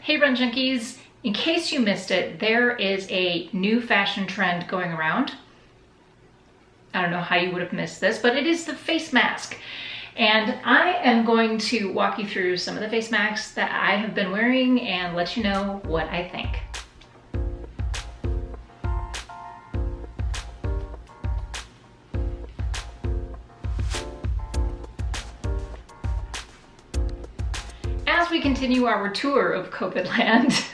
Hey Run Junkies, in case you missed it, there is a new fashion trend going around. I don't know how you would have missed this, but it is the face mask. And I am going to walk you through some of the face masks that I have been wearing and let you know what I think. As we continue our tour of COVID land,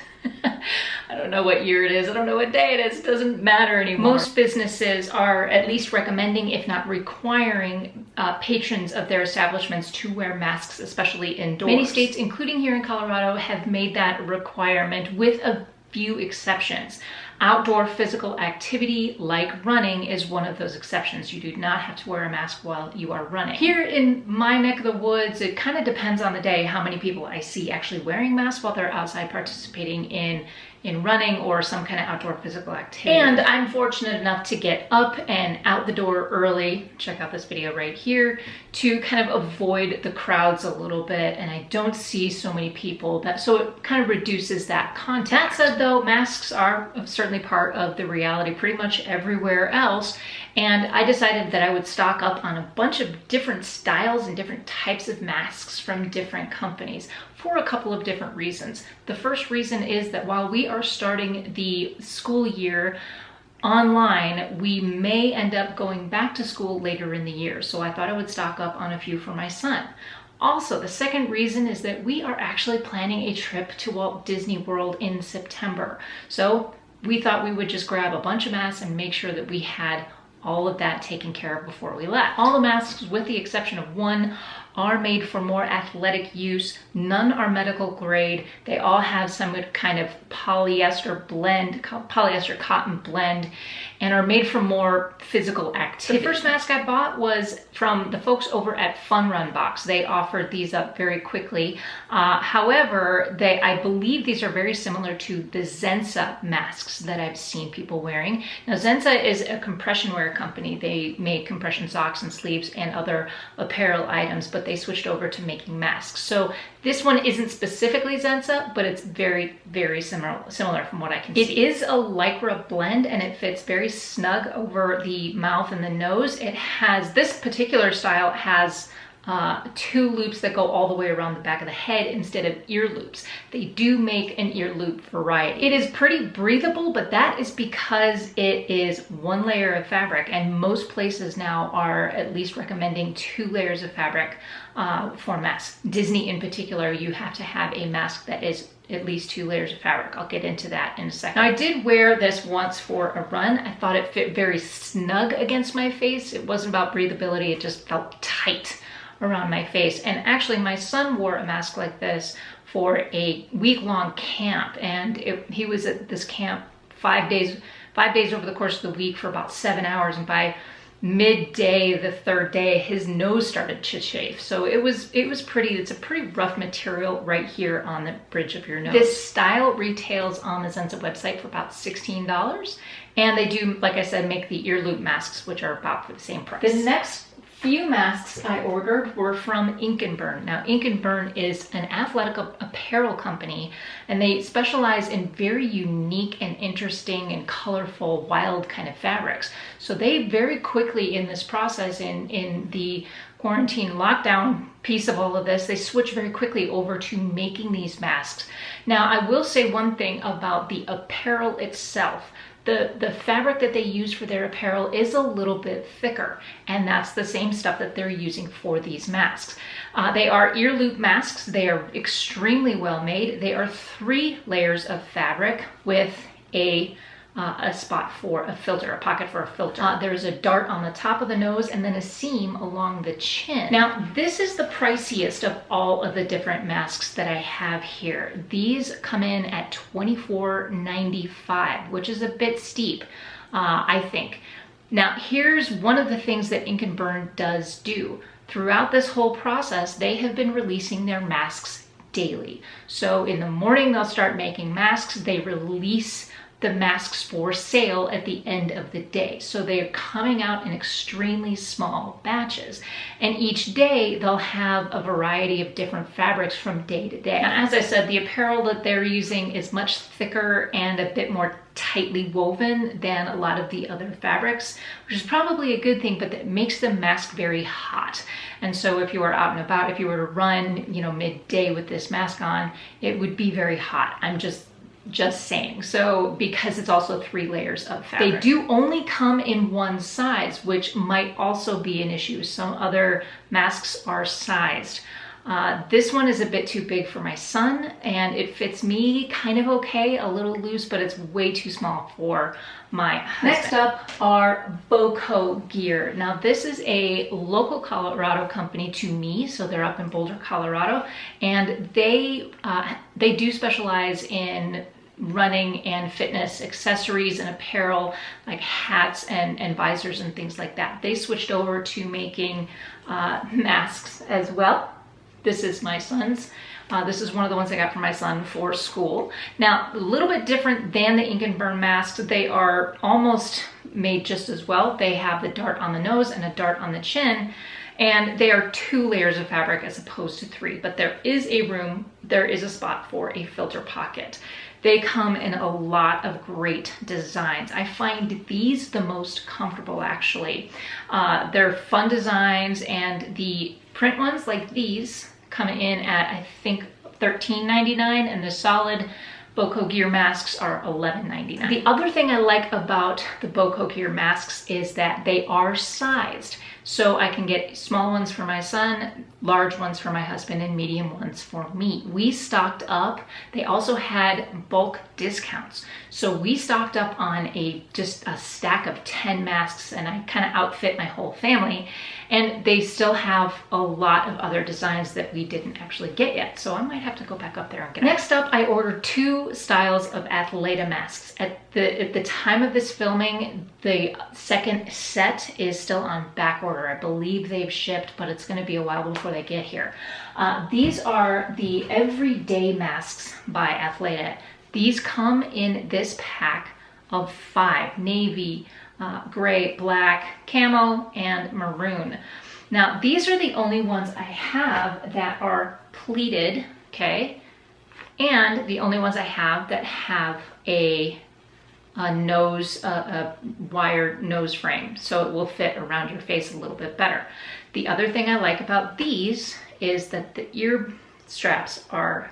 I don't know what year it is, I don't know what day it is, it doesn't matter anymore. Most businesses are at least recommending, if not requiring, patrons of their establishments to wear masks, especially indoors. Many states, including here in Colorado, have made that a requirement with a few exceptions. Outdoor physical activity like running is one of those exceptions. You do not have to wear a mask while you are running. Here in my neck of the woods, it kind of depends on the day how many people I see actually wearing masks while they're outside participating in running or some kind of outdoor physical activity. And I'm fortunate enough to get up and out the door early, check out this video right here, to kind of avoid the crowds a little bit, and I don't see so many people, so it kind of reduces that contact. That said though, masks are certainly part of the reality pretty much everywhere else, and I decided that I would stock up on a bunch of different styles and different types of masks from different companies for a couple of different reasons. The first reason is that while we are starting the school year online, we may end up going back to school later in the year. So I thought I would stock up on a few for my son. Also, the second reason is that we are actually planning a trip to Walt Disney World in September. So we thought we would just grab a bunch of masks and make sure that we had all of that taken care of before we left. All the masks, with the exception of one, are made for more athletic use. None are medical grade. They all have some kind of polyester blend, polyester cotton blend, and are made for more physical activity. The first mask I bought was from the folks over at Fun Run Box. They offered these up very quickly. However, I believe these are very similar to the Zensa masks that I've seen people wearing. Now, Zensa is a compression wear company. They make compression socks and sleeves and other apparel items, but they switched over to making masks. So this one isn't specifically Zensa, but it's very, very similar from what I can see. It is a Lycra blend and it fits very snug over the mouth and the nose. It has, this particular style has two loops that go all the way around the back of the head instead of ear loops. They do make an ear loop variety. It is pretty breathable, but that is because it is one layer of fabric, and most places now are at least recommending 2 layers of fabric for masks. Disney in particular, you have to have a mask that is at least 2 layers of fabric. I'll get into that in a second. Now, I did wear this once for a run. I thought it fit very snug against my face. It wasn't about breathability, it just felt tight around my face. And actually my son wore a mask like this for a week-long camp, and he was at this camp 5 days over the course of the week for about 7 hours, and by midday the 3rd day his nose started to chafe. So it's a pretty rough material right here on the bridge of your nose. This style retails on the Zensa website for about $16, and they do, like I said, make the ear loop masks, which are about for the same price. The next few masks I ordered were from Ink & Burn. Now, Ink & Burn is an athletic apparel company, and they specialize in very unique and interesting and colorful, wild kind of fabrics. So they very quickly in this process, in the quarantine lockdown piece of all of this, they switched very quickly over to making these masks. Now, I will say one thing about the apparel itself. The fabric that they use for their apparel is a little bit thicker, and that's the same stuff that they're using for these masks. They are ear loop masks. They are extremely well made. They are 3 layers of fabric with a spot for a filter, a pocket for a filter. There's a dart on the top of the nose and then a seam along the chin. Now, this is the priciest of all of the different masks that I have here. These come in at $24.95, which is a bit steep, I think. Now, here's one of the things that Ink & Burn does do. Throughout this whole process, they have been releasing their masks daily. So in the morning, they'll start making masks. They release the masks for sale at the end of the day. So they are coming out in extremely small batches. And each day they'll have a variety of different fabrics from day to day. And as I said, the apparel that they're using is much thicker and a bit more tightly woven than a lot of the other fabrics, which is probably a good thing, but that makes the mask very hot. And so if you were out and about, if you were to run, you know, midday with this mask on, it would be very hot. I'm just saying. So because it's also 3 layers of fabric. They do only come in one size, which might also be an issue. Some other masks are sized. This one is a bit too big for my son, and it fits me kind of okay, a little loose, but it's way too small for my husband. Next up are Boco Gear. Now this is a local Colorado company to me, so they're up in Boulder, Colorado, and they do specialize in running and fitness accessories and apparel, like hats and visors and things like that. They switched over to making masks as well. This is my son's. This is one of the ones I got for my son for school. Now, a little bit different than the ink and burn masks. They are almost made just as well. They have the dart on the nose and a dart on the chin, and they are 2 layers of fabric as opposed to 3, but there is a spot for a filter pocket. They come in a lot of great designs. I find these the most comfortable, actually. They're fun designs, and the print ones like these come in at, I think, $13.99, and the solid Boco Gear masks are $11.99. The other thing I like about the Boco Gear masks is that they are sized. So I can get small ones for my son, large ones for my husband, and medium ones for me. We stocked up. They also had bulk discounts. So we stocked up on just a stack of 10 masks, and I kind of outfit my whole family. And they still have a lot of other designs that we didn't actually get yet. So I might have to go back up there and get them. Next up, I ordered 2 styles of Athleta masks. At the time of this filming, the second set is still on back order. I believe they've shipped, but it's going to be a while before they get here. These are the everyday masks by Athleta. These come in this pack of 5, navy, gray, black, camo, and maroon. Now, these are the only ones I have that are pleated, okay? And the only ones I have that have a wired nose frame, so it will fit around your face a little bit better. The other thing I like about these is that the ear straps are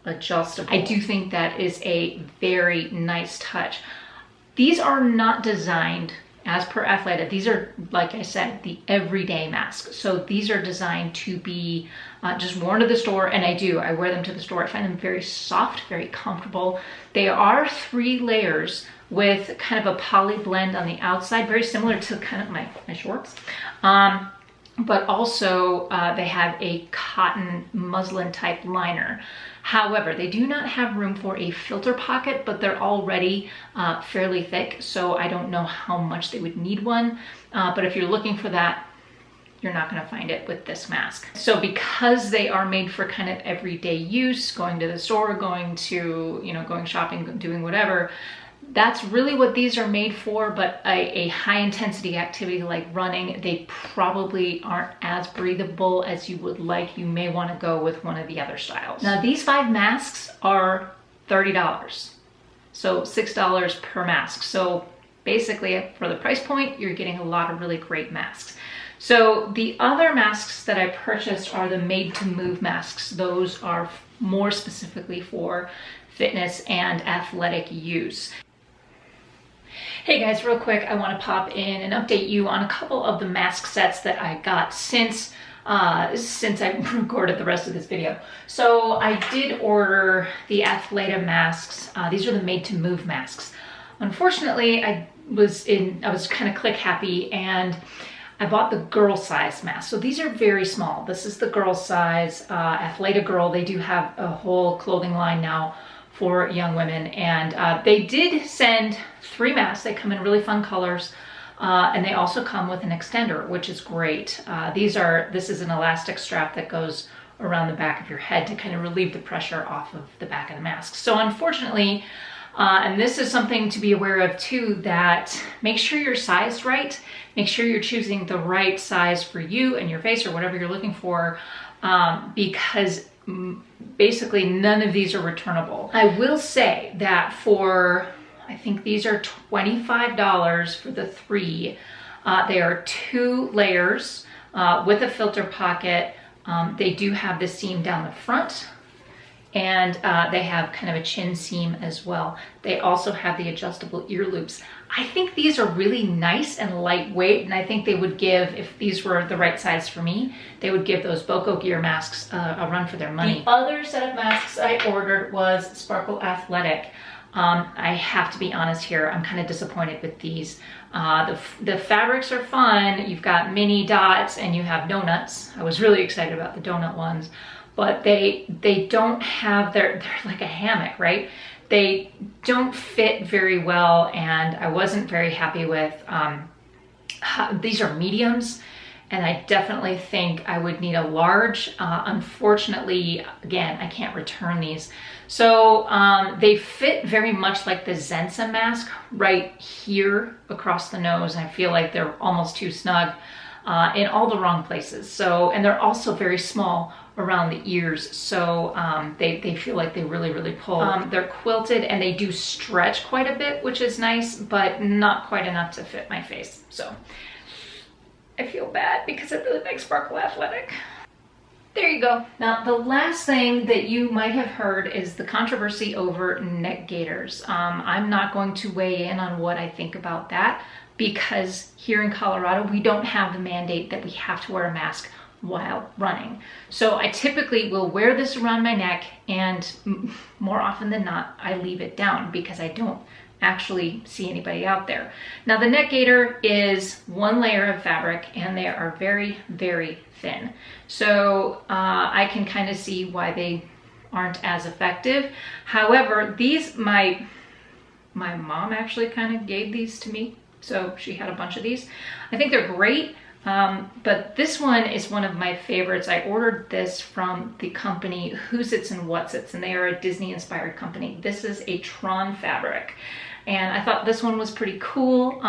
adjustable. I do think that is a very nice touch. These are not designed as per Athleta. These are, like I said, the everyday masks. So these are designed to be just worn to the store, and I wear them to the store. I find them very soft, very comfortable. They are 3 layers with kind of a poly blend on the outside, very similar to kind of my shorts. But also they have a cotton muslin type liner. However, they do not have room for a filter pocket, but they're already fairly thick, so I don't know how much they would need one. But if you're looking for that, you're not going to find it with this mask. So because they are made for kind of everyday use, going to the store, going shopping, doing whatever, that's really what these are made for. But a high intensity activity like running, they probably aren't as breathable as you would like. You may want to go with one of the other styles. Now these 5 masks are $30, so $6 per mask. So basically for the price point, you're getting a lot of really great masks. So the other masks that I purchased are the made to move masks. Those are more specifically for fitness and athletic use. Hey guys, real quick, I want to pop in and update you on a couple of the mask sets that I got since I recorded the rest of this video. So I did order the Athleta masks. These are the made to move masks. Unfortunately, I was kind of click happy, and I bought the girl size mask. So these are very small. This is the girl size Athleta Girl. They do have a whole clothing line now for young women, and they did send 3 masks. They come in really fun colors, and they also come with an extender, which is great. This is an elastic strap that goes around the back of your head to kind of relieve the pressure off of the back of the mask. So unfortunately, And this is something to be aware of too, that make sure you're sized right. Make sure you're choosing the right size for you and your face or whatever you're looking for, because basically none of these are returnable. I will say that for, I think these are $25 for the 3. They are 2 layers with a filter pocket. They do have the seam down the front, and they have kind of a chin seam as well. They also have the adjustable ear loops. I think these are really nice and lightweight, and I think they would give, if these were the right size for me, they would give those Boco Gear masks a run for their money. The other set of masks I ordered was Sparkle Athletic. I have to be honest here, I'm kind of disappointed with these. The fabrics are fun. You've got mini dots and you have donuts. I was really excited about the donut ones, but they don't have, they're like a hammock, right? They don't fit very well, and I wasn't very happy with, these are mediums, and I definitely think I would need a large. Unfortunately, again, I can't return these. So they fit very much like the Jergensen mask right here across the nose. I feel like they're almost too snug in all the wrong places. So, and they're also very small around the ears. So they feel like they really pull. They're quilted and they do stretch quite a bit, which is nice, but not quite enough to fit my face. So I feel bad because I really like Sparkle Athletic. There you go. Now, the last thing that you might have heard is the controversy over neck gaiters. I'm not going to weigh in on what I think about that, because here in Colorado, we don't have the mandate that we have to wear a mask while running. So I typically will wear this around my neck, and more often than not, I leave it down because I don't actually see anybody out there. Now, the neck gaiter is 1 layer of fabric, and they are very thin. So I can kind of see why they aren't as effective. However, these, my mom actually kind of gave these to me. So she had a bunch of these. I think they're great. But this one is one of my favorites. I ordered this from the company Who's Its and What's Its, and they are a Disney inspired company. This is a Tron fabric, and I thought this one was pretty cool.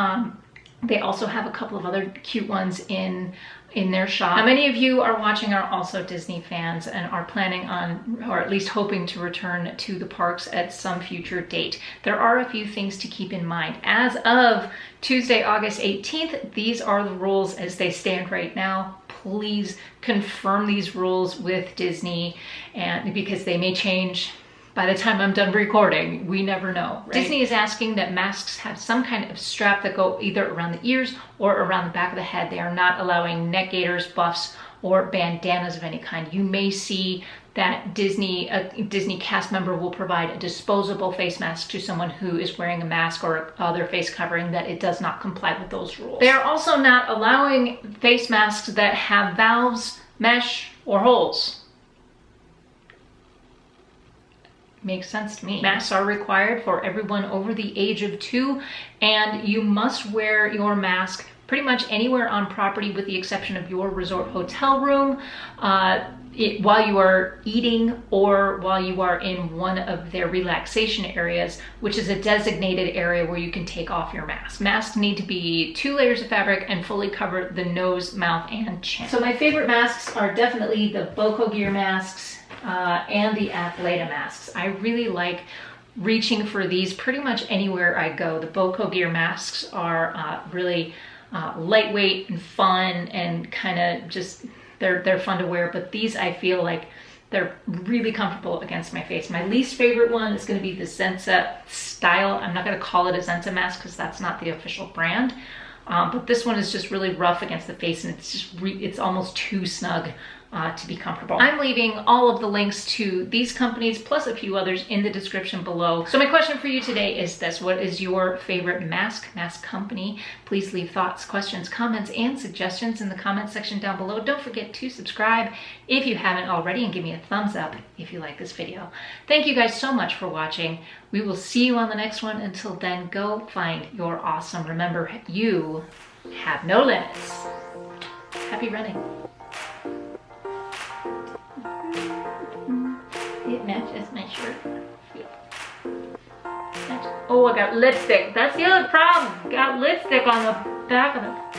They also have a couple of other cute ones in their shop. Now, many of you are watching are also Disney fans and are planning on, or at least hoping to, return to the parks at some future date. There are a few things to keep in mind. As of Tuesday, August 18th, these are the rules as they stand right now. Please confirm these rules with Disney, and because they may change by the time I'm done recording. We never know, right? Disney is asking that masks have some kind of strap that go either around the ears or around the back of the head. They are not allowing neck gaiters, buffs, or bandanas of any kind. You may see that a Disney cast member will provide a disposable face mask to someone who is wearing a mask or other face covering, that it does not comply with those rules. They are also not allowing face masks that have valves, mesh, or holes. Makes sense to me. Masks are required for everyone over the age of 2, and you must wear your mask pretty much anywhere on property with the exception of your resort hotel room, while you are eating or while you are in one of their relaxation areas, which is a designated area where you can take off your mask. Masks need to be 2 layers of fabric and fully cover the nose, mouth, and chin. So my favorite masks are definitely the Boco Gear masks and the Athleta masks. I really like reaching for these pretty much anywhere I go. The Boco Gear masks are really lightweight and fun, and kind of just, they're fun to wear, but these I feel like they're really comfortable against my face. My least favorite one is going to be the Jergensen style. I'm not going to call it a Jergensen mask because that's not the official brand. But this one is just really rough against the face, and it's just it's almost too snug to be comfortable. I'm leaving all of the links to these companies plus a few others in the description below. So my question for you today is this: what is your favorite mask company? Please leave thoughts, questions, comments, and suggestions in the comment section down below. Don't forget to subscribe if you haven't already, and give me a thumbs up if you like this video. Thank you guys so much for watching. We will see you on the next one. Until then, go find your awesome. Remember, you have no limits. Happy running. It matches my shirt. Yeah. Oh, I got lipstick. That's the other problem. Got lipstick on the back of the